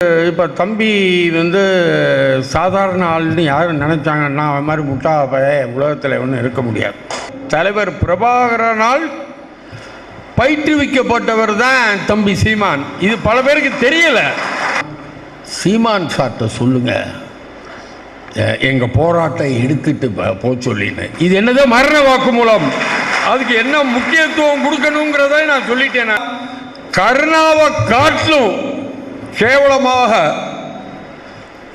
இப்போ தம்பி வந்து சாதாரண ஆள்னு யாரும் நினச்சாங்கன்னா அவன் மாதிரி முட்டா உலகத்தில் ஒன்றும் இருக்க முடியாது. தலைவர் பிரபாகரனால் பயிற்றுவிக்கப்பட்டவர் தான் தம்பி சீமான். இது பல பேருக்கு தெரியல. சீமான் சார்ட்ட சொல்லுங்க எங்கள் போராட்டத்தை எடுத்துட்டு போ சொல்லின்னு. இது என்னதோ மரண வாக்கு மூலம். அதுக்கு என்ன முக்கியத்துவம் கொடுக்கணுங்கிறத நான் சொல்லிட்டேன். கருணாவை காட்டிலும் கேவலமாக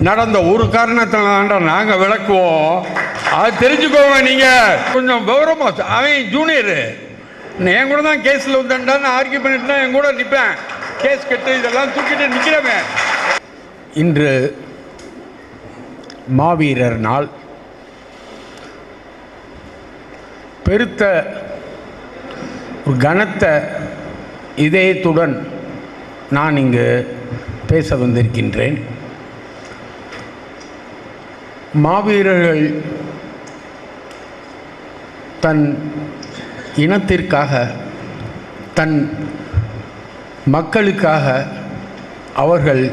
நடந்த ஒரு காரணத்தினால நாங்கள் விளக்குவோம். அது தெரிஞ்சுக்கோங்க. நீங்கள் கொஞ்சம் விவரமாக அவன் ஜூனியரு என் கூட தான் கேஸில் வந்தான்னு ஆர்கியூ பண்ணிட்டு தான் என் கூட நிற்பேன். கேஸ் கட்டு இதெல்லாம் தூக்கிட்டு நிற்கிறவன். இன்று மாவீரர் நாள். பெருத்த ஒரு கனத்த இதயத்துடன் நான் இங்கு பேச வந்திருக்கின்றேன். மாவீரர்கள் தன் இனத்திற்காக, தன் மக்களுக்காக அவர்கள்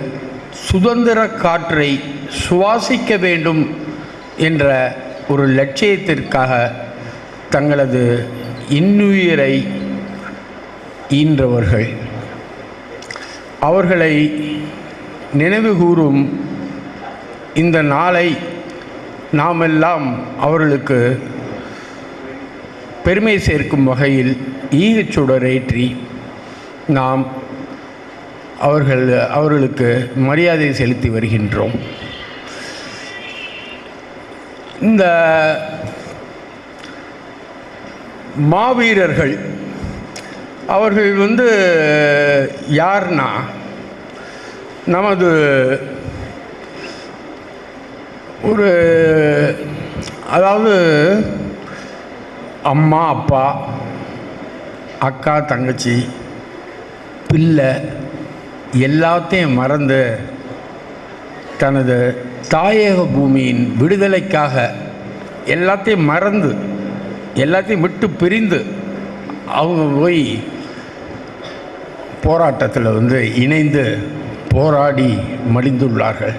சுதந்திர காற்றை சுவாசிக்க வேண்டும் என்ற ஒரு லட்சியத்திற்காக தங்களது இன்னுயிரை ஈன்றவர்கள். அவர்களை நினைவுகூரும் இந்த நாளை நாமெல்லாம் அவர்களுக்கு பெருமை சேர்க்கும் வகையில் ஈகச்சுடரேற்றி நாம் அவர்களுக்கு மரியாதை செலுத்தி வருகின்றோம். இந்த மாவீரர்கள் அவர்கள் யார்னா நமது ஒரு அதாவது அம்மா அப்பா அக்கா தங்கச்சி பிள்ளை எல்லாத்தையும் மறந்து தனது தாயக பூமியின் விடுதலைக்காக எல்லாத்தையும் மறந்து எல்லாத்தையும் விட்டு பிரிந்து அவங்க போய் போராட்டத்தில் இணைந்து போராடி மடிந்துள்ளார்கள்.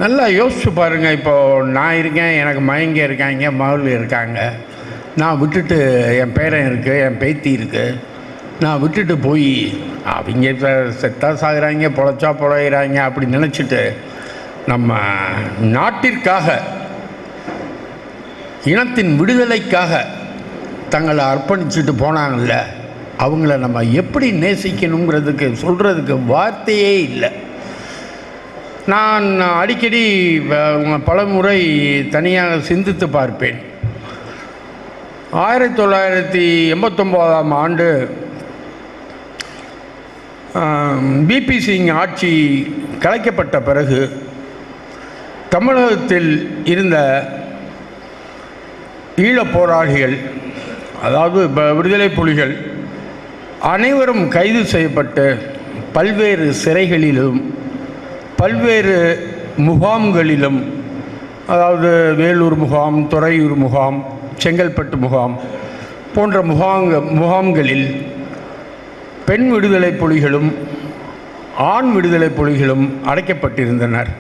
நல்லா யோசிச்சு பாருங்கள். இப்போது நான் இருக்கேன், எனக்கு மயங்க இருக்காங்க, மகள் இருக்காங்க. நான் விட்டுட்டு என் பேரன் இருக்குது, என் பேத்தி இருக்குது. நான் விட்டுட்டு போய் அவங்க செத்தா சாகுறாங்க, பொழைச்சா பொழைகிறாங்க அப்படி நினச்சிட்டு நம்ம நாட்டிற்காக இனத்தின் விடுதலைக்காக தங்களை அர்ப்பணிச்சுட்டு போனாங்கல்ல, அவங்கள நம்ம எப்படி நேசிக்கணுங்கிறதுக்கு சொல்கிறதுக்கு வார்த்தையே இல்லை. நான் அடிக்கடி பல முறை தனியாக சிந்தித்து பார்ப்பேன். 1989ஆம் ஆண்டு பிபி சிங் ஆட்சி கலைக்கப்பட்ட பிறகு தமிழகத்தில் இருந்த ஈழப் போராளிகள், அதாவது விடுதலை புலிகள் அனைவரும் கைது செய்யப்பட்டு பல்வேறு சிறைகளிலும் பல்வேறு முகாம்களிலும், அதாவது வேலூர் முகாம், துறையூர் முகாம், செங்கல்பட்டு முகாம் போன்ற முகாம்களில் பெண் விடுதலை புலிகளும் ஆண் விடுதலை புலிகளும் அடைக்கப்பட்டிருந்தனர்.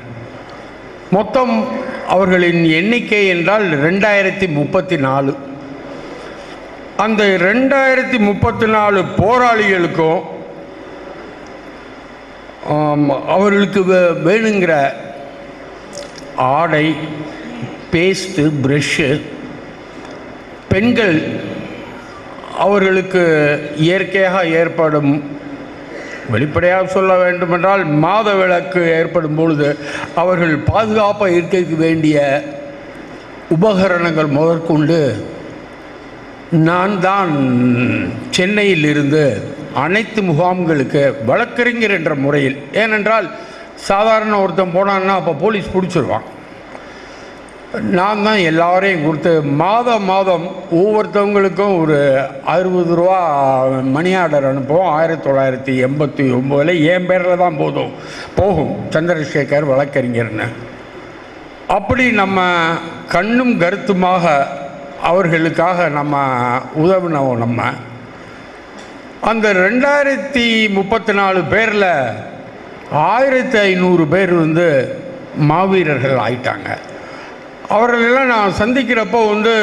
மொத்தம் அவர்களின் எண்ணிக்கை என்றால் 2034. அந்த 2034 போராளிகளுக்கும் அவர்களுக்கு வேணுங்கிற ஆடை, பேஸ்ட்டு, ப்ரஷ்ஷு, பெண்கள் அவர்களுக்கு இயற்கையாக ஏற்படும், வெளிப்படையாக சொல்ல வேண்டுமென்றால் மாத விளக்கு ஏற்படும் பொழுது அவர்கள் பாதுகாப்பாக இருக்க வேண்டிய உபகரணங்கள் முதற்கொண்டு நான் தான் சென்னையில் இருந்து அனைத்து முகாம்களுக்கு வழக்கறிஞர் என்ற முறையில், ஏனென்றால் சாதாரண ஒருத்தன் போனான்னா அப்போ போலீஸ் பிடிச்சிருவான். நான் தான் எல்லாரையும் கொடுத்து மாதம் ஒவ்வொருத்தவங்களுக்கும் ஒரு 60 ரூபா மணி ஆர்டர் அனுப்புவோம். 1989 என் பேரில் தான் போகும் சந்திரசேகர் வழக்கறிஞர்னு. அப்படி நம்ம கண்ணும் கருத்துமாக அவர்களுக்காக நம்ம உதவினோம். நம்ம அந்த 2034 பேரில் 1500 பேர் வந்து மாவீரர்கள் ஆயிட்டாங்க. அவர்களெல்லாம் நான் சந்திக்கிறப்போ வந்து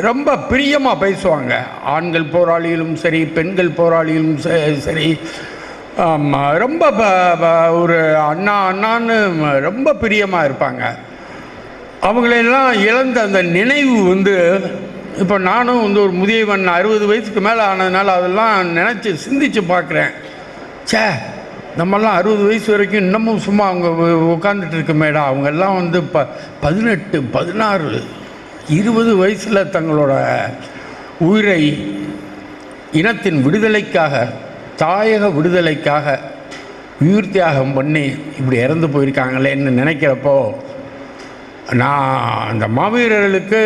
ரொம்ப பிரியமாக பேசுவாங்க. ஆண்கள் போராளிகளும் சரி, பெண்கள் போராளிகளும் சரி, ரொம்ப ஒரு அண்ணான்னு ரொம்ப பிரியமாக இருப்பாங்க. அவங்களெல்லாம் இழந்த அந்த நினைவு வந்து இப்போ நானும் வந்து ஒரு முதியவன் 60 வயசுக்கு மேலே ஆனதுனால அதெல்லாம் நினச்சி சிந்திச்சு பார்க்குறேன். நம்மெல்லாம் 60 வயசு வரைக்கும் இன்னமும் சும்மா அவங்க உட்காந்துட்டு இருக்க மேடா. அவங்கெல்லாம் வந்து 18, 16, 20 வயசில் தங்களோட உயிரை இனத்தின் விடுதலைக்காக, தாயக விடுதலைக்காக உயிர் தியாகம் பண்ணி இப்படி இறந்து போயிருக்காங்களேன்னு நினைக்கிறப்போ நான் அந்த மாவீரர்களுக்கு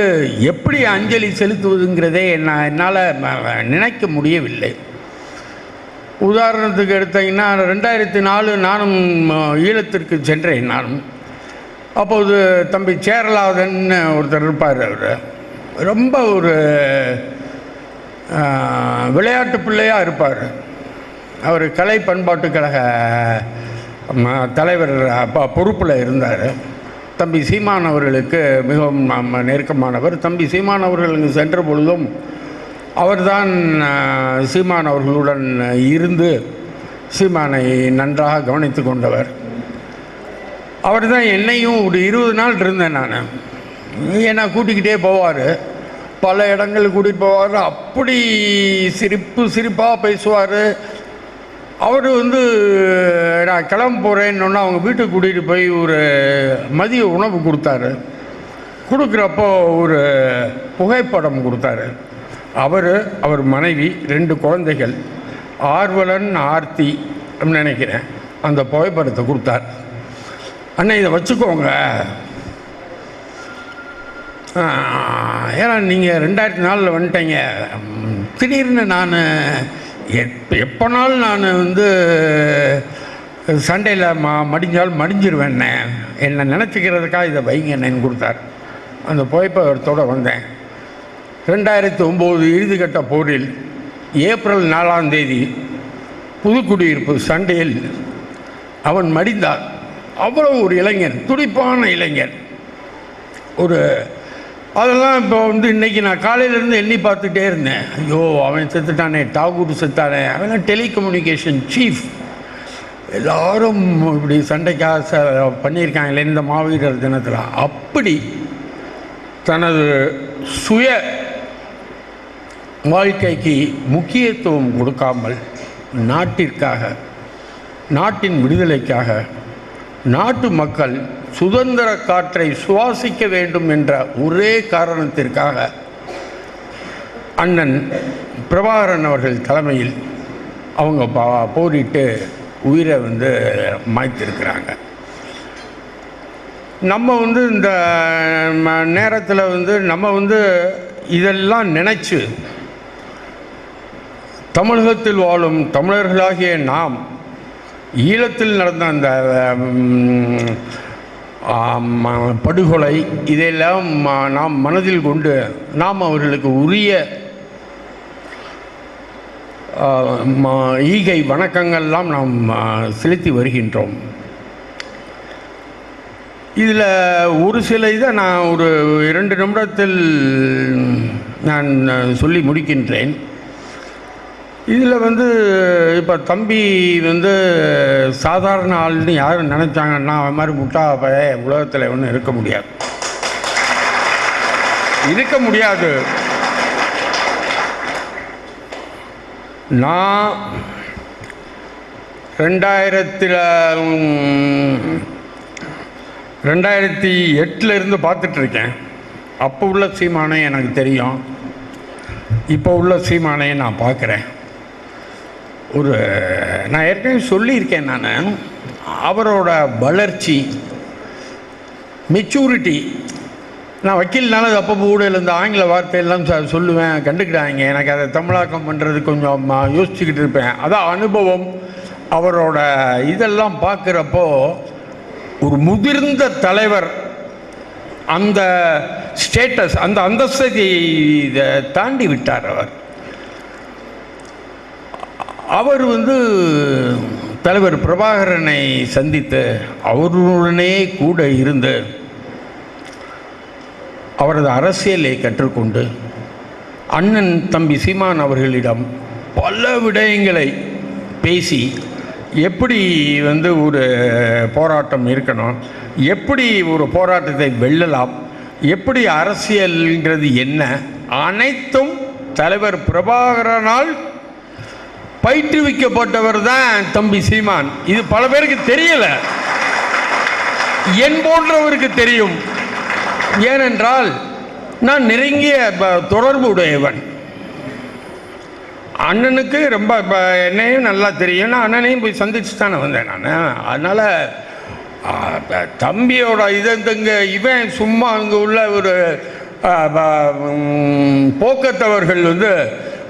எப்படி அஞ்சலி செலுத்துவதுங்கிறதே என்னால் நினைக்க முடியவில்லை. உதாரணத்துக்கு எடுத்தீங்கன்னா 2004 நானும் ஈழத்திற்கு சென்றேன். நானும் அப்போது தம்பி சேரலாதன் ஒருத்தர் இருப்பார். அவர் ரொம்ப ஒரு விளையாட்டு பிள்ளையாக இருப்பார். அவர் கலை பண்பாட்டு கழக தலைவர் பொறுப்பில் இருந்தார். தம்பி சீமான் அவர்களுக்கு மிகவும் நெருக்கமானவர். தம்பி சீமான் அவர்கள் இங்கு சென்ற பொழுதும் அவர்தான் சீமான் அவர்களுடன் இருந்து சீமானை நன்றாக கவனித்து கொண்டவர். அவர் தான் என்னையும் ஒரு 20 நாள் இருந்தேன் நான். என்னை கூட்டிக்கிட்டே போவார், பல இடங்களுக்கு கூட்டிகிட்டு போவார். அப்படி சிரிப்பாக பேசுவார். அவர் வந்து நான் கிளம்ப போகிறேன்னு அவங்க வீட்டுக்கு கூட்டிகிட்டு போய் ஒரு மதிய உணவு கொடுத்தாரு. கொடுக்குறப்போ ஒரு புகைப்படம் கொடுத்தாரு. அவர் மனைவி, 2 குழந்தைகள், ஆர்வலன், ஆர்த்தி நினைக்கிறேன். அந்த புகைப்படத்தை கொடுத்தார். அண்ணா இதை வச்சுக்கோங்க, ஏன்னா நீங்கள் 2004 வந்துட்டீங்க. திடீர்னு நான் எப்போனாலும் நான் வந்து சண்டையில் மடிஞ்சாலும் மடிஞ்சிருவேண்ணே, என்னை நினச்சிக்கிறதுக்காக இதை வைங்கண்ணேன்னு கொடுத்தார். அந்த புகைப்படத்தோடு வந்தேன். 2009 இறுதிக்கட்ட போரில் ஏப்ரல் 4ஆம் தேதி புதுக்குடியிருப்பு சண்டையில் அவன் மடிந்தார். அவ்வளோ ஒரு இளைஞர், துடிப்பான இளைஞர். அதெல்லாம் இப்போ வந்து இன்றைக்கி நான் காலையிலேருந்து எண்ணி பார்த்துட்டே இருந்தேன். ஐயோ அவன் செத்துட்டானே, டாகூர் செத்தானே, அவன் டெலிகம்யூனிகேஷன் சீஃப். எல்லோரும் இப்படி சண்டைக்காக பண்ணியிருக்காங்களே இந்த மாவீரர் தினத்தில். அப்படி தனது சுய வாழ்க்கைக்கு முக்கியத்துவம் கொடுக்காமல் நாட்டிற்காக, நாட்டின் விடுதலைக்காக, நாட்டு மக்கள் சுதந்திர காற்றை சுவாசிக்க வேண்டும் என்ற ஒரே காரணத்திற்காக அண்ணன் பிரபாகரன் அவர்கள் தலைமையில் அவங்க போரிட்டு உயிரை வந்து மாய்த்திருக்கிறாங்க. நம்ம வந்து இந்த நேரத்தில் வந்து நம்ம வந்து இதெல்லாம் நினைச்சு தமிழகத்தில் வாழும் தமிழர்களாகிய நாம் ஈழத்தில் நடந்த அந்த படுகொலை இதையெல்லாம் நாம் மனதில் கொண்டு நாம் அவர்களுக்கு உரிய ஈகை வணக்கங்கள்லாம் நாம் செலுத்தி வருகின்றோம். இதில் ஒரு சில இதை நான் ஒரு 2 நிமிடத்தில் நான் சொல்லி முடிக்கின்றேன். இதில் வந்து இப்போ தம்பி வந்து சாதாரண ஆள்னு யாரும் நினச்சாங்கன்னா அவன் மாதிரி முட்டா பைய உலகத்தில் ஒன்றும் இருக்க முடியாது. நான் 2008 இருந்து பார்த்துட்ருக்கேன். அப்போ உள்ள சீமானை எனக்கு தெரியும், இப்போ உள்ள சீமானையை நான் பார்க்குறேன். நான் ஏற்கனவே சொல்லியிருக்கேன், நான் அவரோட வளர்ச்சி, மெச்சூரிட்டி. நான் வக்கீல்னால அப்பப்போ ஊழல் இந்த ஆங்கில வார்த்தையெல்லாம் சொல்லுவேன், கண்டுக்கிட்டாங்க. எனக்கு அதை தமிழாக்கம் பண்ணுறது கொஞ்சம் யோசிச்சுக்கிட்டு இருப்பேன். அதான் அனுபவம். அவரோட இதெல்லாம் பார்க்குறப்போ ஒரு முதிர்ந்த தலைவர் அந்த ஸ்டேட்டஸ், அந்த அந்தஸ்தை தாண்டி விட்டார். அவர் வந்து தலைவர் பிரபாகரனை சந்தித்து அவருடனே கூட இருந்து அவரது அரசியலை கற்றுக்கொண்டு அண்ணன் தம்பி சீமான் அவர்களிடம் பல விடயங்களை பேசி எப்படி ஒரு போராட்டம் இருக்கணும், எப்படி ஒரு போராட்டத்தை வெல்லலாம், எப்படி அரசியல்ங்கிறது என்ன, அனைத்தும் தலைவர் பிரபாகரனால் பயிற்றுவிக்கப்பட்டவர் தான் தம்பி சீமான். இது பல பேருக்கு தெரியல, என் போன்றவருக்கு தெரியும். ஏனென்றால் நான் நெருங்கிய தொடர்பு உடையவன். அண்ணனுக்கு ரொம்ப என்னையும் நல்லா தெரியும். நான் அண்ணனையும் போய் சந்திச்சு தானே வந்தேன் நான். அதனால் தம்பியோட இதங்க இவன் சும்மா அங்கே உள்ள ஒரு போக்கத்தவர்கள்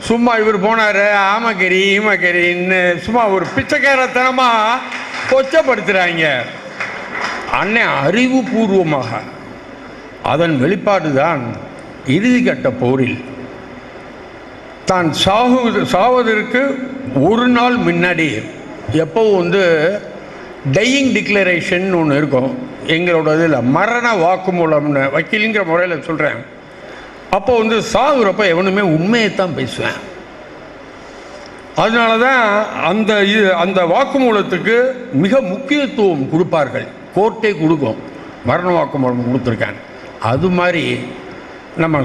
சும்மா இவர் போனார் ஆமக்கறி ஈமக்கறின்னு சும்மா ஒரு பிச்சைக்காரத்தனமாக கொச்சப்படுத்துகிறாங்க. அண்ணன் அறிவுபூர்வமாக அதன் வெளிப்பாடு தான் இறுதிக்கட்ட போரில் தான் சாவதற்கு ஒரு நாள் முன்னாடி எப்போவும் டையிங் டிக்ளரேஷன் ஒன்று இருக்கும் எங்களோட இதில், மரண வாக்குமூலம்னு வக்கீலுங்கிற முறையில் சொல்கிறேன். அப்போ சாகுறப்ப எவனுமே உண்மையைத்தான் பேசுவேன். அதனால தான் அந்த வாக்குமூலத்துக்கு மிக முக்கியத்துவம் கொடுப்பார்கள். கோர்ட்டே கொடுக்கும், மரண வாக்குமூலம் கொடுத்துருக்கேன். அது மாதிரி நம்ம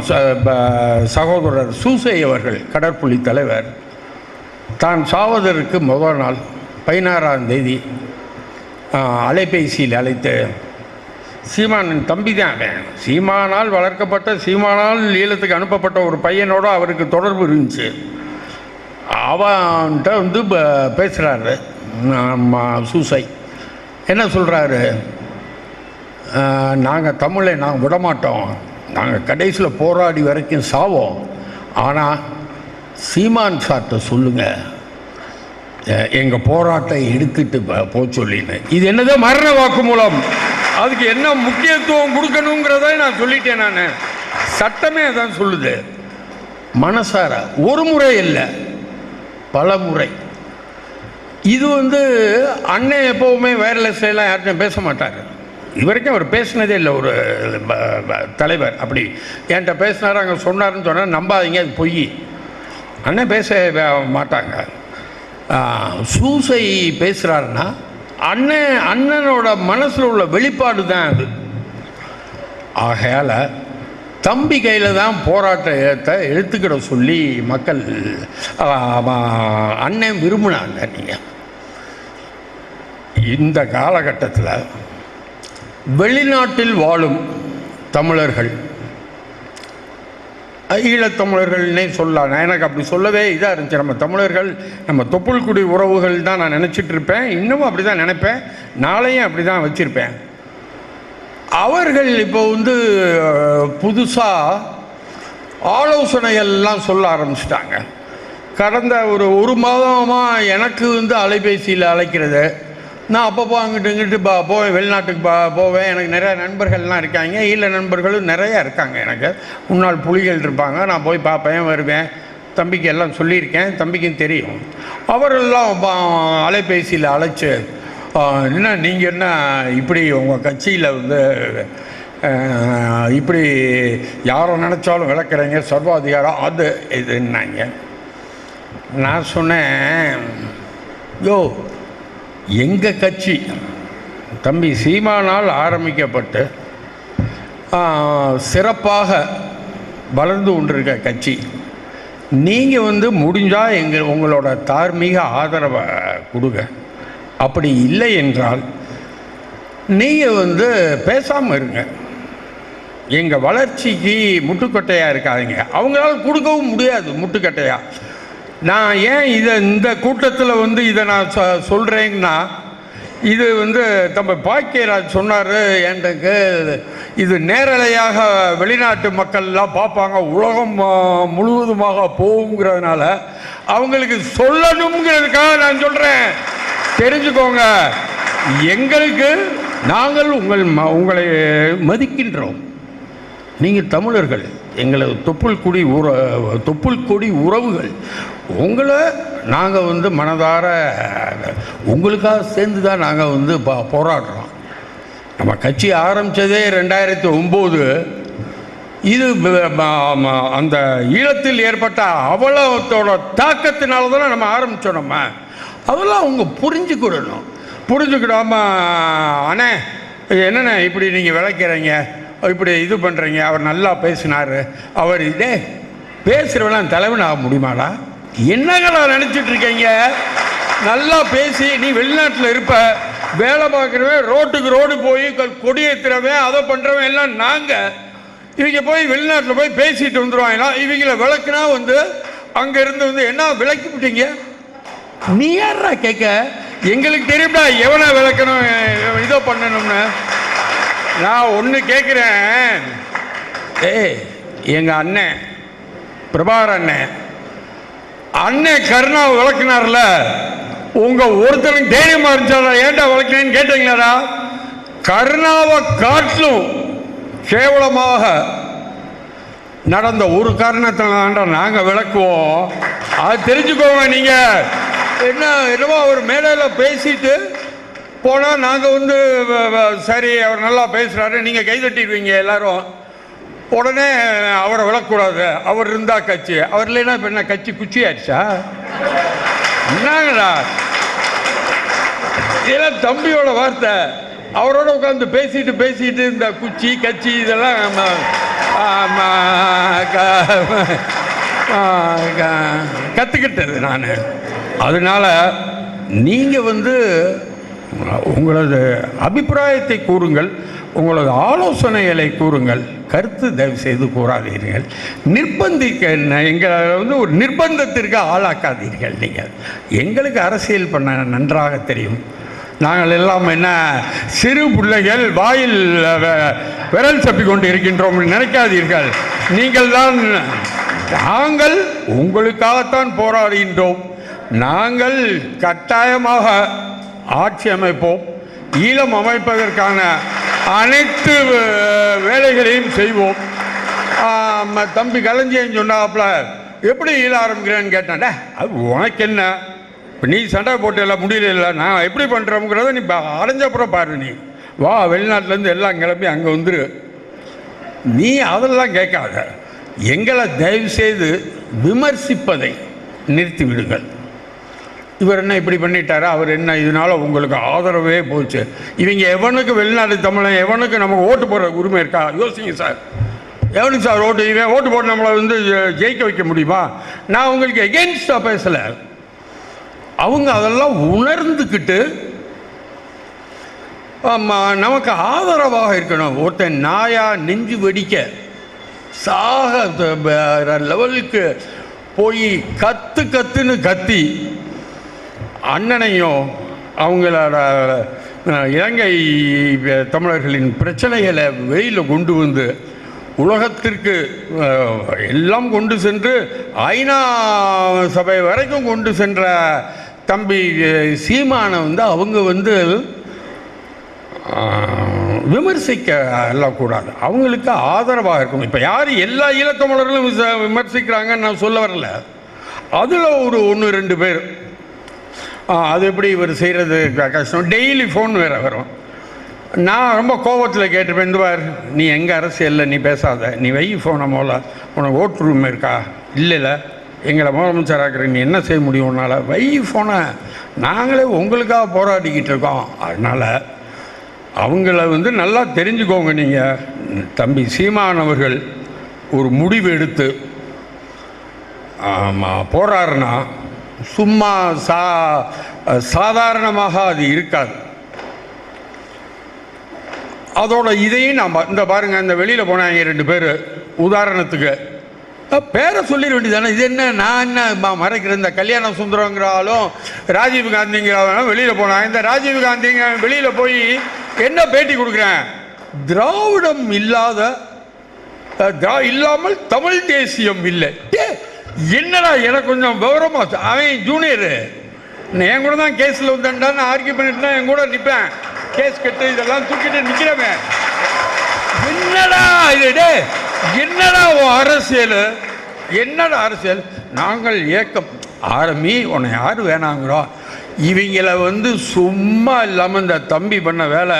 சகோதரர் சூசை அவர்கள், கடற்புலி தலைவர், தான் சாவதற்கு முதல் நாள் 16ஆம் தேதி அலைபேசியில் அழைத்து, சீமானின் தம்பி தான் அவன், சீமானால் வளர்க்கப்பட்ட, சீமானால் ஈழத்துக்கு அனுப்பப்பட்ட ஒரு பையனோட அவருக்கு தொடர்பு இருந்துச்சு. அவன்கிட்ட பேசுகிறாரு சூசை. என்ன சொல்கிறாரு, நாங்கள் தமிழை நாங்கள் விடமாட்டோம், நாங்கள் கடைசியில் போராடி வரைக்கும் சாவோம், ஆனால் சீமான் சார்ட்ட சொல்லுங்கள் எங்கள் போராட்டத்தை எடுத்துட்டு சொல்லின்னு. இது என்னதோ மரண வாக்குமூலம், அதுக்கு என்ன முக்கியத்துவம் கொடுக்கணுங்கிறத நான் சொல்லிட்டேன். நான் சட்டமே அதான் சொல்லுது. மனசார ஒரு முறை இல்லை, பல முறை. இது அண்ணன் எப்போவுமே வயர்லெஸ்ல எல்லாம் யார்கிட்டையும் பேச மாட்டார். இது வரைக்கும் அவர் பேசினதே இல்லை. ஒரு தலைவர் அப்படி என்கிட்ட பேசினார், அங்கே சொன்னார்னு சொன்னால் நம்பாதீங்க, அது பொய். அண்ணன் பேச மாட்டாங்க. சூசை பேசுகிறாருன்னா அண்ணனோட மனசில் உள்ள வெளிப்பாடு தான் அது. ஆகையால் தம்பி கையில் தான் போராட்டத்தை எடுத்துக்கிட சொல்லி மக்கள் அண்ணன் விரும்பினாங்க. நீங்கள் இந்த காலகட்டத்தில் வெளிநாட்டில் வாழும் தமிழர்கள், ஈழத்தமிழர்கள்னே சொல்லலாம். நான் எனக்கு அப்படி சொல்லவே இதாக இருந்துச்சு. நம்ம தமிழர்கள், நம்ம தொப்புள்குடி உறவுகள் தான் நான் நினச்சிட்டு இருப்பேன். இன்னமும் அப்படி தான் நினைப்பேன், நாளையும் அப்படி தான் வச்சுருப்பேன். அவர்கள் இப்போ புதுசாக ஆலோசனைகள்லாம் சொல்ல ஆரம்பிச்சிட்டாங்க. கடந்த ஒரு மாதமாக எனக்கு அலைபேசியில் அழைக்கிறது, நான் அப்பப்போ அங்கிட்டு இங்கிட்டு போவேன், வெளிநாட்டுக்கு போவேன். எனக்கு நிறையா நண்பர்கள்லாம் இருக்காங்க, ஈழ நண்பர்களும் நிறையா இருக்காங்க. எனக்கு முன்னாள் புலிகள் இருப்பாங்க, நான் போய் பார்ப்பேன் வருவேன். தம்பிக்கு எல்லாம் சொல்லியிருக்கேன், தம்பிக்கும் தெரியும். அவரெல்லாம் அலைபேசியில் அழைச்சி, என்ன நீங்கள் என்ன இப்படி உங்கள் கட்சியில் இப்படி யாரை நினச்சாலும் விளக்குறீங்க, சர்வாதிகாரம் அது இதுன்னாங்க. நான் சொன்னேன், யோ எங்கள் கட்சி தம்பி சீமானால் ஆரம்பிக்கப்பட்டு சிறப்பாக வளர்ந்து கொண்டிருக்க கட்சி, நீங்கள் முடிஞ்சால் உங்களோட தார்மீக ஆதரவை கொடுங்க. அப்படி இல்லை என்றால் நீங்கள் பேசாமல் இருங்க. எங்கள் வளர்ச்சிக்கு முட்டுக்கட்டையாக இருக்காதீங்க. அவங்களால கொடுக்கவும் முடியாது முட்டுக்கட்டையாக. நான் ஏன் இந்த கூட்டத்தில் இதை நான் சொல்கிறேங்கன்னா, இது நம்ம பாக்கியராஜ் சொன்னார் எனக்கு, இது நேரலையாக வெளிநாட்டு மக்கள்லாம் பார்ப்பாங்க, உலகம் முழுவதுமாக போகுங்கிறதுனால அவங்களுக்கு சொல்லணுங்கிறதுக்காக நான் சொல்கிறேன். தெரிஞ்சுக்கோங்க, எங்களுக்கு நாங்கள் உங்களை மதிக்கின்றோம். நீங்கள் தமிழர்கள், எங்களது தொப்புள் கொடி உறவுகள். உங்களை நாங்கள் மனதார உங்களுக்காக சேர்ந்து தான் நாங்கள் போராடுறோம். நம்ம கட்சி ஆரம்பித்ததே 2009. இது அந்த ஈழத்தில் ஏற்பட்ட அவலத்தோட தாக்கத்தினால தானே நம்ம ஆரம்பித்தோம். நம்ம அதெல்லாம் அவங்க புரிஞ்சுக்கிடாம அண்ணே என்னண்ணே இப்படி நீங்கள் விளைக்கிறீங்க, இப்படி இது பண்ணுறீங்க, அவர் நல்லா பேசினார், அவர் இதே பேசுகிறவெல்லாம் தலைவன் ஆக முடியுமாடா? என்னங்களா நினச்சிட்டு இருக்கீங்க? நல்லா பேசி நீ வெளிநாட்டில் இருப்ப, வேலை பார்க்குறவன் ரோட்டுக்கு ரோடு போய் கொடியேற்றுறவன் அதை பண்ணுறவன் எல்லாம் நாங்கள். இவங்க போய் வெளிநாட்டில் போய் பேசிட்டு வந்துடுவாங்கன்னா இவங்களை விளக்குனா அங்கே இருந்து என்ன விளக்கி விட்டீங்க? நீ யாரா கேட்க? எங்களுக்கு தெரியும்டா எவனை விளக்கணும் இதோ பண்ணணும்னு. நான் ஒன்று கேட்குறேன், எங்கள் அண்ணன் பிரபாகர் அண்ணன் கருணாவை விளக்குனார்ல, உங்கள் ஒருத்தனுக்கு தைரியமாக இருந்துச்சாடா ஏன்டா விளக்கினேன்னு கேட்டீங்களாடா? கருணாவை காட்டிலும் கேவலமாக நடந்த ஒரு காரணத்தினால நாங்கள் விளக்குவோம். அது தெரிஞ்சுக்கோங்க. நீங்கள் என்னவோ அவர் மேடையில் பேசிட்டு போனால் நாங்கள் சரி அவர் நல்லா பேசுகிறாரு நீங்கள் கைதட்டிடுவீங்க எல்லாரும். உடனே அவரை விளக்கக்கூடாது, அவர் இருந்தால் கட்சி, அவர் இல்லைன்னா இப்போ என்ன கட்சி குச்சி ஆயிடுச்சா? என்னங்கடா இதெல்லாம் தம்பியோட வார்த்தை. அவரோட உட்காந்து பேசிட்டு இந்த குச்சி கட்சி இதெல்லாம் கற்றுக்கிட்டது நான். அதனால் நீங்கள் உங்களது அபிப்பிராயத்தை கூறுங்கள், உங்களது ஆலோசனைகளை கூறுங்கள், கருத்து தயவு செய்து கூறாதீர்கள். எங்களை ஒரு நிர்பந்தத்திற்கு ஆளாக்காதீர்கள். நீங்கள் எங்களுக்கு அரசியல் பண்ண நன்றாக தெரியும். நாங்கள் எல்லாம் என்ன சிறு பிள்ளைகள் வாயில் விரல் சப்பி கொண்டு இருக்கின்றோம் நினைக்காதீர்கள். நாங்கள் உங்களுக்காகத்தான் போராடுகின்றோம். நாங்கள் கட்டாயமாக ஆட்சி அமைப்போம். ஈழம் அமைப்பதற்கான அனைத்து வேலைகளையும் செய்வோம். தம்பி கலைஞன் சொன்னாப்புல எப்படி ஈழ ஆரம்பிக்கிறேன்னு கேட்டான்டா, அது உனக்கு என்ன, இப்போ நீ சண்டை போட்டு எல்லாம் முடியல, நான் எப்படி பண்ணுறோங்கிறத நீ அடைஞ்சப்புறம் பாரு. நீ வா வெளிநாட்டிலேருந்து எல்லாம் கிளம்பி அங்கே வந்துரு. நீ அதெல்லாம் கேட்காத. எங்களை தயவு செய்து விமர்சிப்பதை நிறுத்தி விடுங்கள். இவர் என்ன இப்படி பண்ணிட்டாரா, அவர் என்ன இதனால் உங்களுக்கு ஆதரவே போச்சு. இவங்க எவனுக்கு வெளிநாட்டு தமிழன் எவனுக்கு நமக்கு ஓட்டு போடுற உரிமை இருக்கா? யோசிங்க சார். எவனுக்கு சார் ஓட்டு? இவன் ஓட்டு போட்டு நம்மளை ஜெயிக்க வைக்க முடியுமா? நான் உங்களுக்கு எகெயின்ஸ்டாக பேசலை. அவங்க அதெல்லாம் உணர்ந்துக்கிட்டு நமக்கு ஆதரவாக இருக்கணும். ஒருத்தன் நாயா நெஞ்சு வெடிக்க சாக லெவலுக்கு போய் கத்துன்னு கத்தி அண்ணனையும் அவங்களோட இலங்கை தமிழர்களின் பிரச்சனைகளை வெளியில் கொண்டு உலகத்திற்கு எல்லாம் கொண்டு சென்று ஐநா சபை வரைக்கும் கொண்டு சென்ற தம்பி சீமானை அவங்க விமர்சிக்க எல்லாம் கூடாது. அவங்களுக்கு ஆதரவாக இருக்கும். இப்போ யார் எல்லா ஈழத்தமிழர்களும் விமர்சிக்கிறாங்கன்னு நான் சொல்ல வரல. அதில் ஒரு 1-2 பேர் அது எப்படி இவர் செய்கிறது கஷ்டம். டெய்லி ஃபோன் வேறு வரும். நான் ரொம்ப கோபத்தில் கேட்டிருப்பேன், இந்த பார் நீ எங்கள் அரசியலில் நீ பேசாத, நீ வை ஃபோனை போல, உனக்கு ஓட்டு ரூம் இருக்கா? இல்லை எங்களை முதலமைச்சராக்குற நீ என்ன செய்ய முடியும் உன்னால்? வை ஃபோனை, நாங்களே உங்களுக்காக போராடிக்கிட்டு இருக்கோம். அதனால் அவங்கள நல்லா தெரிஞ்சுக்கோங்க. நீங்கள் தம்பி சீமானவர்கள் ஒரு முடிவு எடுத்து போராடுனா சும்மா சாதாரணமாக அது இருக்காது. அதோட இதையும் நாம் இந்த பாருங்கள், இந்த வெளியில் போனாங்க 2 பேர் உதாரணத்துக்கு பேரை சொல்லிட வேண்டியதானே. இது என்ன நான் என்ன மறைக்கிறேன்? இந்த கல்யாண சுந்தரங்கிறாலும் ராஜீவ் காந்திங்கிறாலும் வெளியில் போனாங்க. இந்த ராஜீவ் காந்திங்க வெளியில் போய் என்ன பேட்டி கொடுக்குறேன்? திராவிடம் இல்லாமல் தமிழ் தேசியம் இல்லை. என்னடா எனக்கு கொஞ்சம் விவரமா, அவன் ஜூனியரு, என் கூட தான் கேஸில் வந்தான்னு ஆர்கியூ பண்ணிட்டு என் கூட நிற்பேன். கேஸ் கட்டு இதெல்லாம் தூக்கிட்டு நிற்கிறவன். என்னடா இது? என்னடா அரசியல்? என்னடா அரசியல்? நாங்கள் ஏக்கம் ஆரம்பி உன்னை யார் வேணாங்கிறோ இவங்கள வந்து சும்மா இல்லாமல் இந்த தம்பி பண்ண வேலை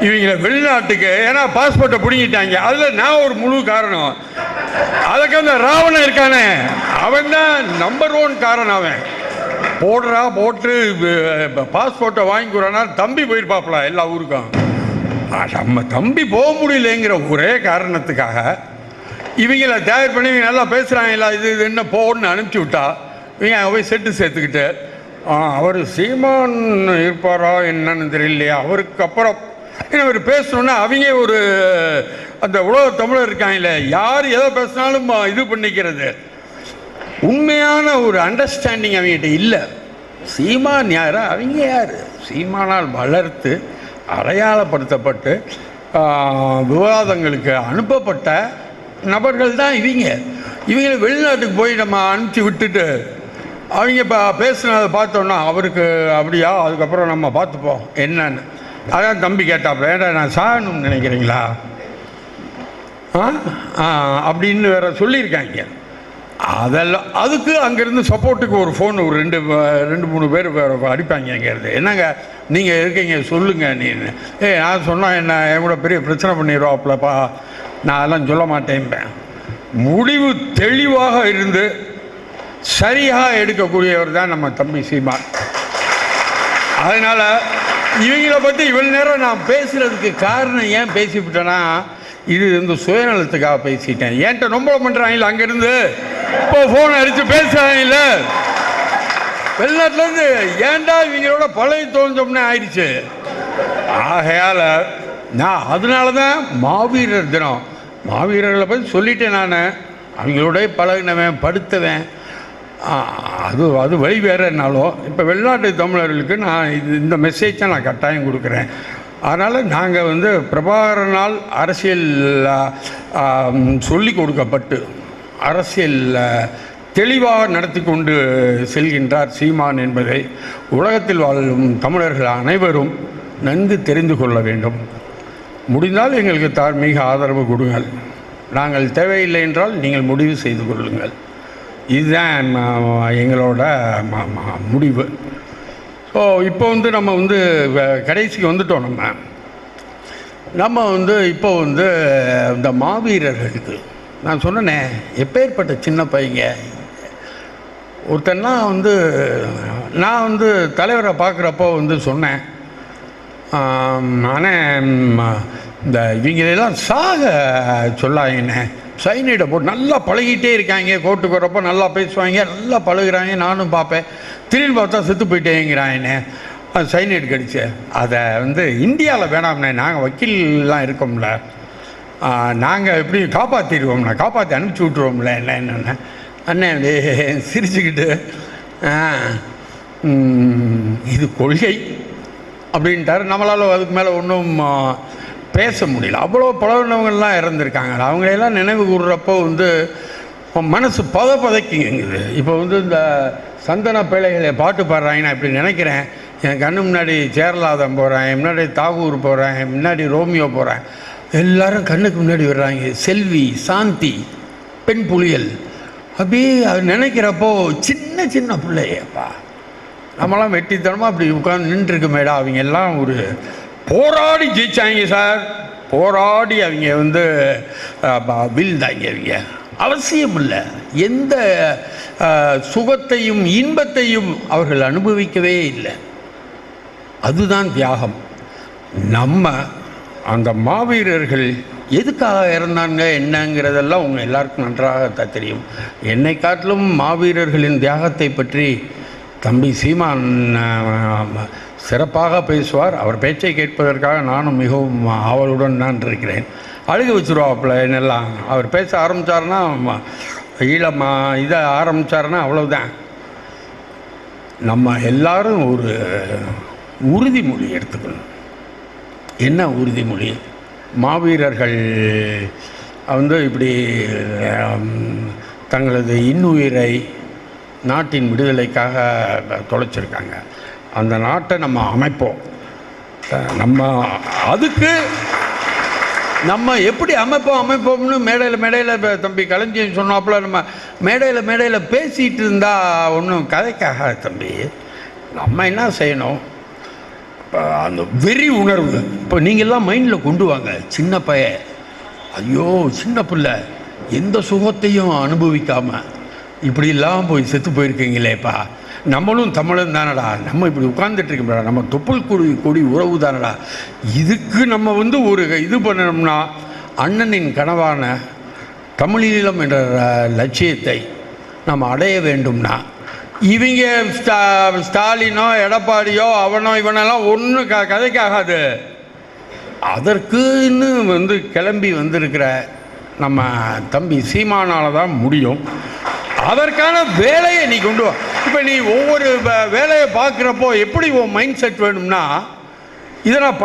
இவங்களை வெளிநாட்டுக்கு ஏன்னா பாஸ்போர்ட்டை பிடிங்கிட்டாங்க. அதில் நான் ஒரு முழு காரணம். அதுக்கு அந்த ராவணன் இருக்கானே அவன் தான் நம்பர் 1 காரணம். அவன் போட்டு பாஸ்போர்ட்டை வாங்கிக்கிறானா தம்பி போயிருப்பாப்ல எல்லா ஊருக்கும். நம்ம தம்பி போக முடியலைங்கிற ஒரே காரணத்துக்காக இவங்கள தயார் பண்ணி இவங்க நல்லா பேசுகிறாங்களா இது என்ன போன்னு அனுப்பிச்சி விட்டா இவங்க போய் செட்டு சேர்த்துக்கிட்டு அவர் சீமான் இருப்பாரா என்னன்னு தெரியலையா. அவருக்கு அப்புறம் இவர் பேசணுன்னா அவங்க ஒரு அந்த உலக தமிழர் இருக்காங்களே யார் எதை பேசினாலும் இது பண்ணிக்கிறது. உண்மையான ஒரு அண்டர்ஸ்டாண்டிங் அவங்ககிட்ட இல்லை. சீமான் யார், அவங்க யார், சீமானால் வளர்த்து அடையாளப்படுத்தப்பட்டு விவாதங்களுக்கு அனுப்பப்பட்ட நபர்கள் தான் இவங்களை வெளிநாட்டுக்கு போய் நம்ம அனுப்பிச்சி விட்டுட்டு அவங்க இப்போ பேசுனதை பார்த்தோன்னா அவருக்கு அப்படியா அதுக்கப்புறம் நம்ம பார்த்துப்போம் என்னன்னு. அதான் தம்பி கேட்டாப்புல ஏன்டா நான் சாகணும்னு நினைக்கிறீங்களா அப்படின்னு வேற சொல்லியிருக்காங்க. அதெல்லாம் அதுக்கு அங்கேருந்து சப்போர்ட்டுக்கு ஒரு ஃபோன் ஒரு ரெண்டு 3 பேர் அடிப்பாங்க அங்கேருந்து. என்னங்க நீங்கள் இருக்கீங்க சொல்லுங்கள் நீன்னு. நான் சொன்னால் என்ன என் கூட பெரிய பிரச்சனை பண்ணிடுவாப்புலப்பா நான் அதெல்லாம் சொல்ல மாட்டேன்பேன். முடிவு தெளிவாக இருந்து சரியாக எடுக்கக்கூடியவர் தான் நம்ம தம்பி சீமான். அதனால் இவங்கள பற்றி இவ்வளோ நேரம் நான் பேசுகிறதுக்கு காரணம் ஏன் பேசிவிட்டேன்னா இது இந்த சுயநலத்துக்காக பேசிட்டேன். ஏன்ட்ட ரொம்ப பண்ணுறாங்கல்ல அங்கேருந்து இப்போ ஃபோன் அடித்து பேசுகிறாங்கல்ல வெளிநாட்டிலேருந்து ஏன்டா இவங்களோட பழைய தோன்றோம்னே ஆயிடுச்சு. ஆகையால் நான் அதனால தான் மாவீரர் தினம் மாவீரர்களை பற்றி சொல்லிட்டேன். நான் அவங்களோட பழகினவன் படுத்துவேன் அது வழி வேறுனாலும் இப்போ வெளிநாட்டு தமிழர்களுக்கு நான் இந்த மெசேஜை நான் கட்டாயம் கொடுக்குறேன். அதனால் நாங்கள் வந்து பிரபாகரனால் அரசியல் சொல்லி கொடுக்கப்பட்டு அரசியல் தெளிவாக நடத்தி கொண்டு செல்கின்றார் சீமான் என்பதை உலகத்தில் வாழும் தமிழர்கள் அனைவரும் நன்கு தெரிந்து கொள்ள வேண்டும். முடிந்தால் எங்களுக்கு தார்மீக ஆதரவு கொடுங்கள். நாங்கள் தேவையில்லை என்றால் நீங்கள் முடிவு செய்து கொள்ளுங்கள். இதுதான் எங்களோட முடிவு. ஸோ இப்போ வந்து நம்ம வந்து கடைசிக்கு வந்துட்டோம். நம்ம வந்து இப்போ வந்து இந்த மாவீரர்களுக்கு நான் சொன்னேனே எப்பேற்பட்ட சின்ன பையங்க ஒருத்தன்னா வந்து நான் வந்து தலைவரை பார்க்குறப்போ வந்து சொன்னேன். ஆனால் இந்த இவங்களெல்லாம் சாக சொல்லாங்கண்ணே சைனைடை போட்டு நல்லா பழகிட்டே இருக்காங்க. கோர்ட்டுக்கு வரப்போ நல்லா பேசுவாங்க நல்லா பழகுறாங்க. நானும் பார்ப்பேன். திடீர்னு பார்த்தா செத்து போயிட்டேங்கிறாங்கண்ணே சைனைடு கடிச்சு. அதை வந்து இந்தியாவில் வேணாம்ண்ணே நாங்கள் வக்கீல்லாம் இருக்கோம்ல நாங்கள் எப்படி காப்பாற்றிடுவோம்ண்ணே காப்பாற்றி அனுப்பிச்சி விட்ருவோம்ல என்னென்ன அண்ணன் சிரிச்சுக்கிட்டு இது கொள்கை அப்படின்ட்டார். நம்மளால் அதுக்கு மேலே ஒன்றும் பேச முடியல. அவ்வளோ பழகினவங்கள்லாம் இறந்துருக்காங்க. அவங்களெல்லாம் நினைவு கூறுறப்போ வந்து மனசு பதக்குங்குது. இப்போ வந்து இந்த சந்தன பிள்ளைகளை பாட்டு பாடுறாங்க. நான் இப்படி நினைக்கிறேன். என் கண்ணு முன்னாடி சேரலாதம் போகிறேன், முன்னாடி தாகூர் போகிறேன், முன்னாடி ரோமியோ போகிறேன். எல்லோரும் கண்ணுக்கு முன்னாடி வர்றாங்க. செல்வி, சாந்தி, பெண் புலியல் அப்படியே நினைக்கிறப்போ சின்ன சின்ன பிள்ளையப்பா நம்மளாம் வெட்டித்தனமாக அப்படி உட்காந்து நின்றுருக்கு மேடா. அவங்க எல்லாம் ஒரு போராடி ஜெயிச்சாங்க சார். போராடி அவங்க வந்து வீழ்ந்தாங்க. அவங்க அவசியம் இல்லை. எந்த சுகத்தையும் இன்பத்தையும் அவர்கள் அனுபவிக்கவே இல்லை. அதுதான் தியாகம். நம்ம அந்த மாவீரர்கள் எதுக்காக இறந்தாங்க என்னங்கிறதெல்லாம் உங்கள் எல்லாருக்கும் நன்றாக தெரியும். என்னை காட்டிலும் மாவீரர்களின் தியாகத்தை பற்றி தம்பி சீமான் சிறப்பாக பேசுவார். அவர் பேச்சை கேட்பதற்காக நானும் மிகவும் ஆவலுடன் நான் இருக்கிறேன். அழுக வச்சுருவாப்புல என்னெல்லாம் அவர் பேச ஆரம்பித்தார்னா இதை ஆரம்பித்தார்னா அவ்வளவுதான். நம்ம எல்லாரும் ஒரு உறுதிமொழி எடுத்துக்கணும். என்ன உறுதிமொழி? மாவீரர்கள் வந்து இப்படி தங்களது இன்னுயிரை நாட்டின் விடுதலைக்காக தொலைச்சிருக்காங்க. அந்த நாட்டை நம்ம அமைப்போம். நம்ம அதுக்கு நம்ம எப்படி அமைப்போம்னு மேடையில் தம்பி களஞ்சியம் சொன்னாப்புல மேடையில் பேசிகிட்டு இருந்தால் ஒன்றும் கதைக்காக தம்பி. நம்ம என்ன செய்யணும், அந்த வெறி உணர்வு இப்போ நீங்கள்லாம் மைண்டில் கொண்டு வாங்க. சின்ன பையன், ஐயோ சின்ன பிள்ளை, எந்த சுகத்தையும் அனுபவிக்காமல் இப்படிலாம் போய் செத்து போயிருக்கீங்களேப்பா, நம்மளும் தமிழன் தானடா, நம்ம இப்படி உட்கார்ந்துட்டுருக்கோம்டா, நம்ம தொப்புள் கொடி உறவு தானடா, இதுக்கு நம்ம ஒரு இது பண்ணணும்னா அண்ணனின் கனவான தமிழீழம் என்ற லட்சியத்தை நம்ம அடைய வேண்டும்னா இவங்க ஸ்டாலினோ எடப்பாடியோ அவனோ இவனெல்லாம் ஒன்றும் கதைக்காகாது. அதற்குன்னு கிளம்பி வந்திருக்கிற நம்ம தம்பி சீமானால் தான் முடியும். அதற்கான வேலையை நீ கொண்டு வா. இப்போ நீ ஒவ்வொரு வேலையை பார்க்குறப்போ எப்படி உன் மைண்ட் செட் வேணும்னா, இதை நான்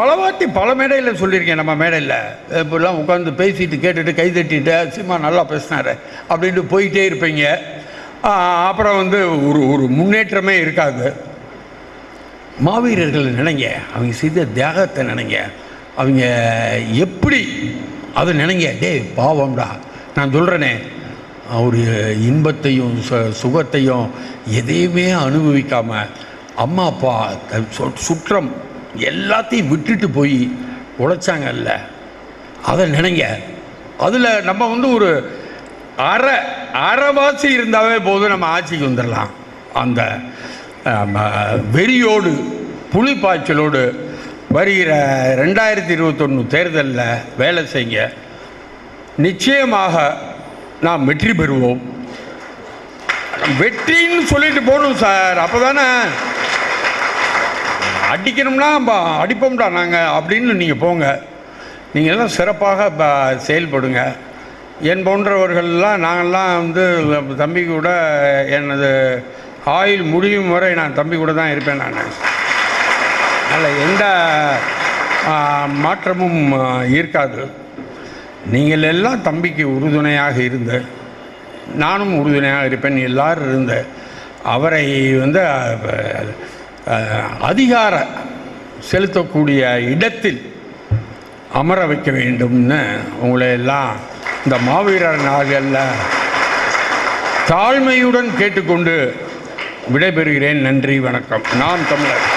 பல மேடையில் சொல்லியிருக்கேன். நம்ம மேடையில் இப்படிலாம் உட்காந்து பேசிட்டு கேட்டுட்டு கை தட்டிட்டு சீமா நல்லா பேசினாரு அப்படின்ட்டு போயிட்டே இருப்பீங்க. அப்புறம் ஒரு முன்னேற்றமே இருக்காது. மாவீரர்கள் நினைங்க, அவங்க செய்த தியாகத்தை நினைங்க, அவங்க எப்படி அதை நினைங்க. டே பாவம்டா, நான் சொல்கிறேனே, ஒரு இன்பத்தையும் சுகத்தையும் எதையுமே அனுபவிக்காமல் அம்மா அப்பா சுற்றம் எல்லாத்தையும் விட்டுட்டு போய் உழைச்சாங்கல்ல, அதை நினைங்க. அதில் நம்ம ஒரு அரைவாசி இருந்தாவே போதும், நம்ம ஆட்சிக்கு வந்துடலாம். அந்த வெறியோடு புலிப்பாய்ச்சலோடு வருகிற 2021 தேர்தலில் வேலை செய்ய. நிச்சயமாக நாம் வெற்றி பெறுவோம். வெற்றின்னு சொல்லிட்டு போகணும் சார். அப்போ தானே அடிக்கணும்னா அடிப்போம்டா நாங்கள் அப்படின்னு நீங்கள் போங்க. நீங்கள் எல்லாம் சிறப்பாக செயல்படுங்க. என் போன்றவர்கள்லாம் நாங்கள்லாம் தம்பி கூட எனது ஆயுள் முடியும் வரை நான் தம்பி கூட தான் இருப்பேன். நான் அதில் எந்த மாற்றமும் இருக்காது. நீங்கள் எல்லாம் தம்பிக்கு உறுதுணையாக இருந்து நானும் உறுதுணையாக இருப்பேன். எல்லாரும் இருந்து அவரை அதிகார செலுத்தக்கூடிய இடத்தில் அமர வைக்க வேண்டும்னு உங்களை எல்லாம் இந்த மாவீரர் நாள்களில் தாழ்மையுடன் கேட்டுக்கொண்டு விடைபெறுகிறேன். நன்றி, வணக்கம். நாம் தமிழர்.